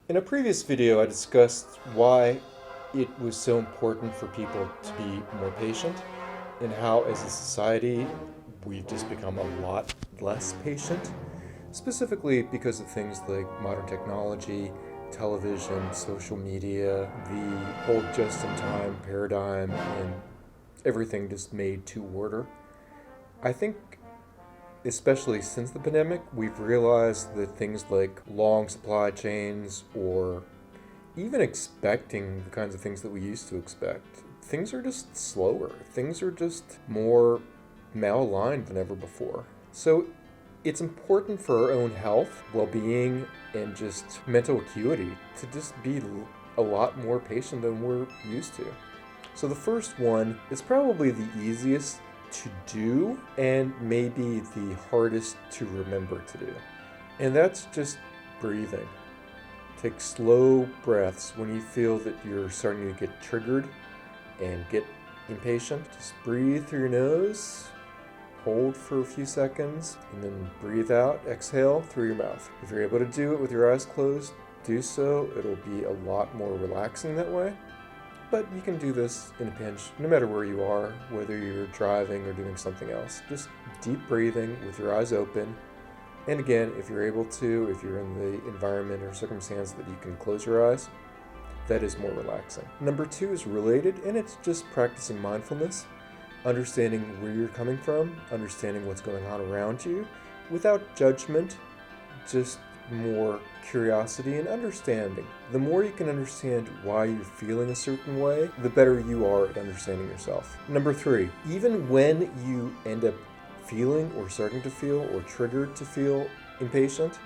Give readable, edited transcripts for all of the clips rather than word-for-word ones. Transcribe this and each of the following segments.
In a previous video, I discussed why it was so important for people to be more patient and how, as a society, we've just become a lot less patient, specifically because of things like modern technology, television, social media, the whole just-in-time paradigm, and everything just made to order. I think especially since the pandemic, we've realized that things like long supply chains or even expecting the kinds of things that we used to expect, things are just slower. Things are just more malaligned than ever before. So it's important for our own health, well-being, and just mental acuity to just be a lot more patient than we're used to. So the first one is probably the easiest to do and maybe the hardest to remember to do. And that's just breathing. Take slow breaths when you feel that you're starting to get triggered and get impatient. Just breathe through your nose, hold for a few seconds, and then breathe out, exhale through your mouth. If you're able to do it with your eyes closed, do so. It'll be a lot more relaxing that way. But you can do this in a pinch, no matter where you are, whether you're driving or doing something else. Just deep breathing with your eyes open. And again, if you're able to, if you're in the environment or circumstance that you can close your eyes, that is more relaxing. Number two is related, and it's just practicing mindfulness, understanding where you're coming from, understanding what's going on around you, without judgment, just more curiosity and understanding. The more you can understand why you're feeling a certain way, the better you are at understanding yourself. Number three, even when you end up feeling or starting to feel or triggered to feel impatient,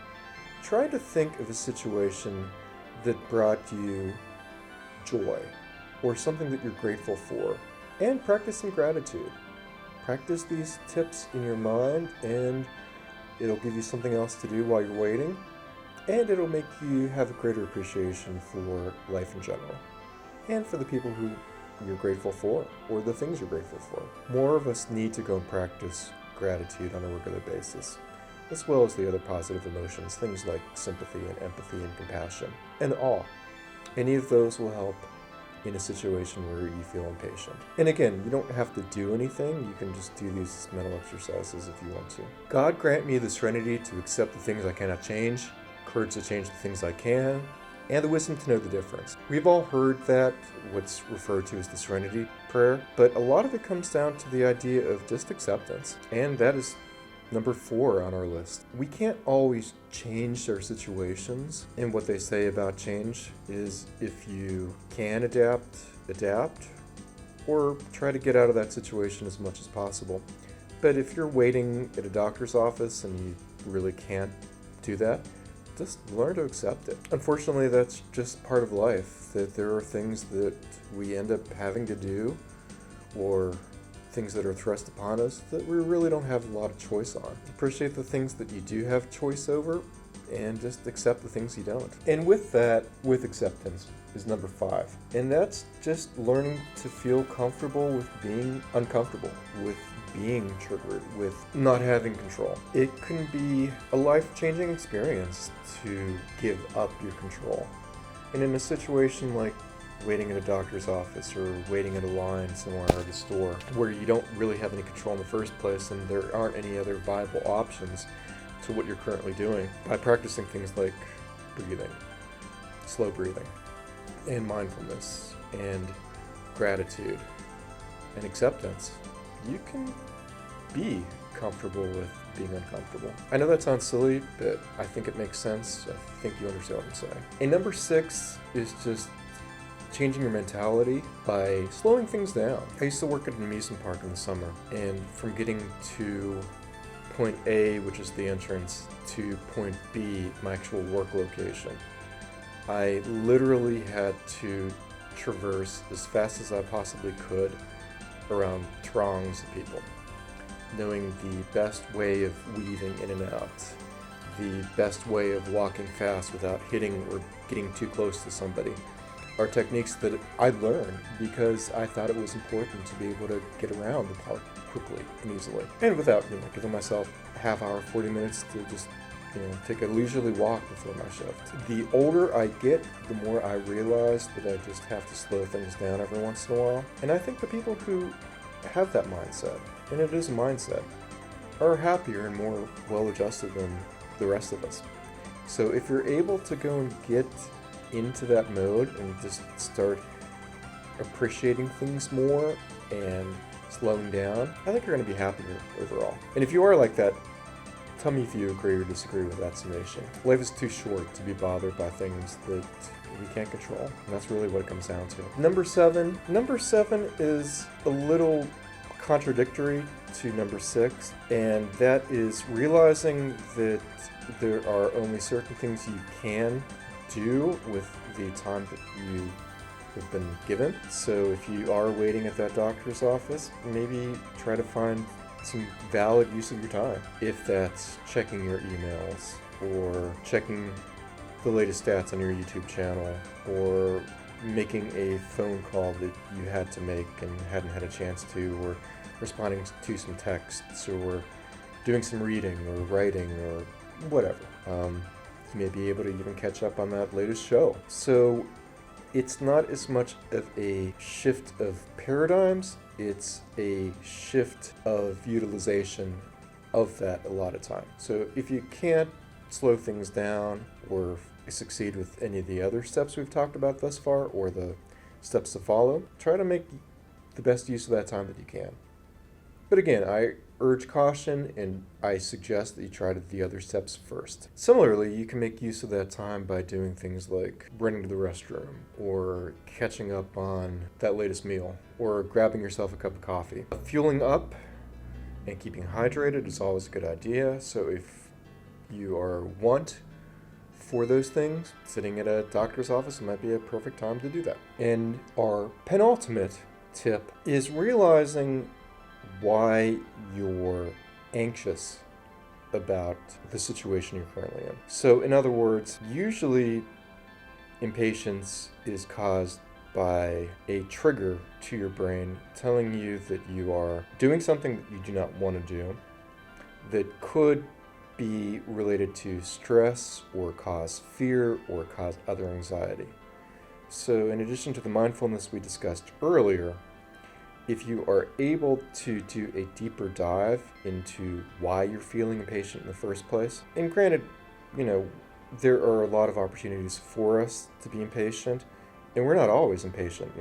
try to think of a situation that brought you joy or something that you're grateful for, and practice some gratitude. Practice these tips in your mind, and it'll give you something else to do while you're waiting. And it'll make you have a greater appreciation for life in general, and for the people who you're grateful for, or the things you're grateful for. More of us need to go and practice gratitude on a regular basis, as well as the other positive emotions, things like sympathy and empathy and compassion, and awe. Any of those will help in a situation where you feel impatient. And again, you don't have to do anything. You can just do these mental exercises if you want to. God grant me the serenity to accept the things I cannot change, courage to change the things I can, and the wisdom to know the difference. We've all heard that, what's referred to as the serenity prayer, but a lot of it comes down to the idea of just acceptance, and that is number 4 on our list. We can't always change our situations, and what they say about change is if you can adapt, or try to get out of that situation as much as possible. But if you're waiting at a doctor's office and you really can't do that, just learn to accept it. Unfortunately, that's just part of life, that there are things that we end up having to do, or things that are thrust upon us that we really don't have a lot of choice on. Appreciate the things that you do have choice over, and just accept the things you don't. And with that, with acceptance, is number 5. And that's just learning to feel comfortable with being uncomfortable, with being triggered, with not having control. It can be a life-changing experience to give up your control. And in a situation like waiting at a doctor's office or waiting at a line somewhere at a store where you don't really have any control in the first place and there aren't any other viable options to what you're currently doing, by practicing things like breathing, slow breathing, and mindfulness, and gratitude, and acceptance, you can be comfortable with being uncomfortable. I know that sounds silly, but I think it makes sense. I think you understand what I'm saying. And number 6 is just changing your mentality by slowing things down. I used to work at an amusement park in the summer, and from getting to point A, which is the entrance, to point B, my actual work location, I literally had to traverse as fast as I possibly could around throngs of people, knowing the best way of weaving in and out, the best way of walking fast without hitting or getting too close to somebody, are techniques that I learned because I thought it was important to be able to get around the park quickly and easily, and without giving myself a half hour, 40 minutes to just take a leisurely walk before my shift. The older I get, the more I realize that I just have to slow things down every once in a while. And I think the people who have that mindset, and it is a mindset, are happier and more well-adjusted than the rest of us. So if you're able to go and get into that mode and just start appreciating things more and slowing down, I think you're going to be happier overall. And if you are like that, tell me if you agree or disagree with that summation. Life is too short to be bothered by things that we can't control. And that's really what it comes down to. Number seven is a little contradictory to number 6, and that is realizing that there are only certain things you can do with the time that you have been given. So if you are waiting at that doctor's office, maybe try to find some valid use of your time. If that's checking your emails, or checking the latest stats on your YouTube channel, or making a phone call that you had to make and hadn't had a chance to, or responding to some texts, or doing some reading or writing or whatever. You may be able to even catch up on that latest show. So it's not as much of a shift of paradigms, it's a shift of utilization of that a lot of time. So if you can't slow things down or succeed with any of the other steps we've talked about thus far, or the steps to follow, try to make the best use of that time that you can. But again, I urge caution, and I suggest that you try the other steps first. Similarly, you can make use of that time by doing things like running to the restroom, or catching up on that latest meal, or grabbing yourself a cup of coffee. Fueling up and keeping hydrated is always a good idea. So if you are want for those things, sitting at a doctor's office might be a perfect time to do that. And our penultimate tip is realizing why you're anxious about the situation you're currently in. So in other words, usually impatience is caused by a trigger to your brain telling you that you are doing something that you do not want to do, that could be related to stress or cause fear or cause other anxiety. So in addition to the mindfulness we discussed earlier, if you are able to do a deeper dive into why you're feeling impatient in the first place, and granted, there are a lot of opportunities for us to be impatient, and we're not always impatient,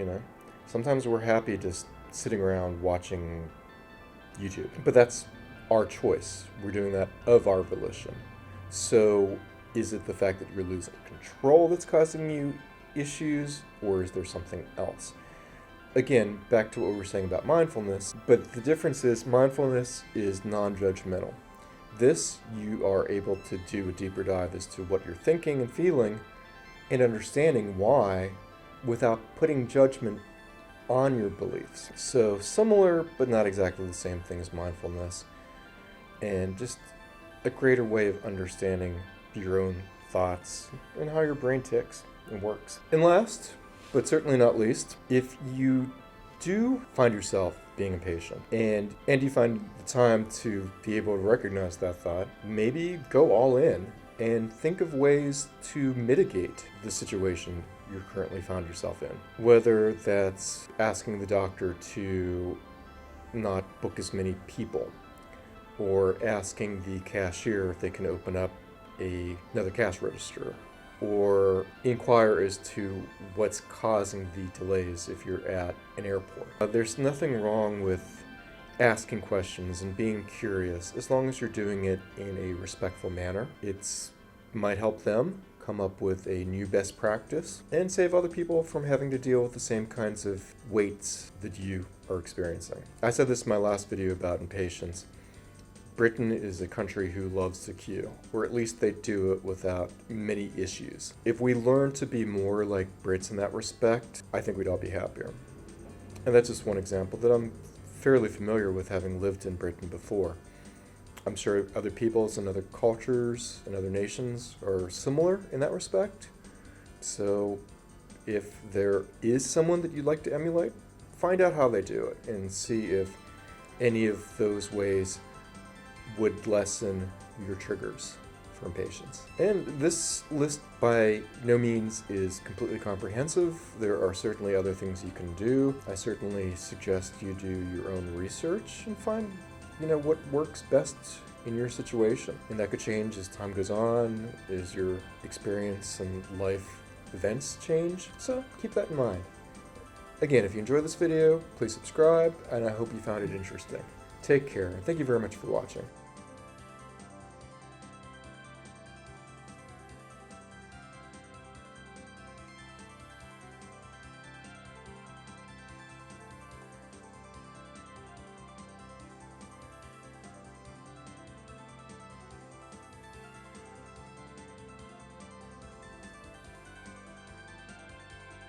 Sometimes we're happy just sitting around watching YouTube, but that's our choice. We're doing that of our volition. So is it the fact that you're losing control that's causing you issues, or is there something else? Again, back to what we were saying about mindfulness, but the difference is mindfulness is non-judgmental. This, you are able to do a deeper dive as to what you're thinking and feeling and understanding why without putting judgment on your beliefs. So similar, but not exactly the same thing as mindfulness, and just a greater way of understanding your own thoughts and how your brain ticks and works. And last, but certainly not least, if you do find yourself being impatient and you find the time to be able to recognize that thought, maybe go all in and think of ways to mitigate the situation you currently found yourself in. Whether that's asking the doctor to not book as many people, or asking the cashier if they can open up another cash register, or inquire as to what's causing the delays if you're at an airport. There's nothing wrong with asking questions and being curious as long as you're doing it in a respectful manner. It might help them come up with a new best practice and save other people from having to deal with the same kinds of waits that you are experiencing. I said this in my last video about impatience. Britain is a country who loves to queue, or at least they do it without many issues. If we learn to be more like Brits in that respect, I think we'd all be happier. And that's just one example that I'm fairly familiar with, having lived in Britain before. I'm sure other peoples and other cultures and other nations are similar in that respect. So if there is someone that you'd like to emulate, find out how they do it and see if any of those ways would lessen your triggers for impatience. And this list by no means is completely comprehensive. There are certainly other things you can do. I certainly suggest you do your own research and find, what works best in your situation. And that could change as time goes on, as your experience and life events change. So keep that in mind. Again, if you enjoyed this video, please subscribe, and I hope you found it interesting. Take care, and thank you very much for watching.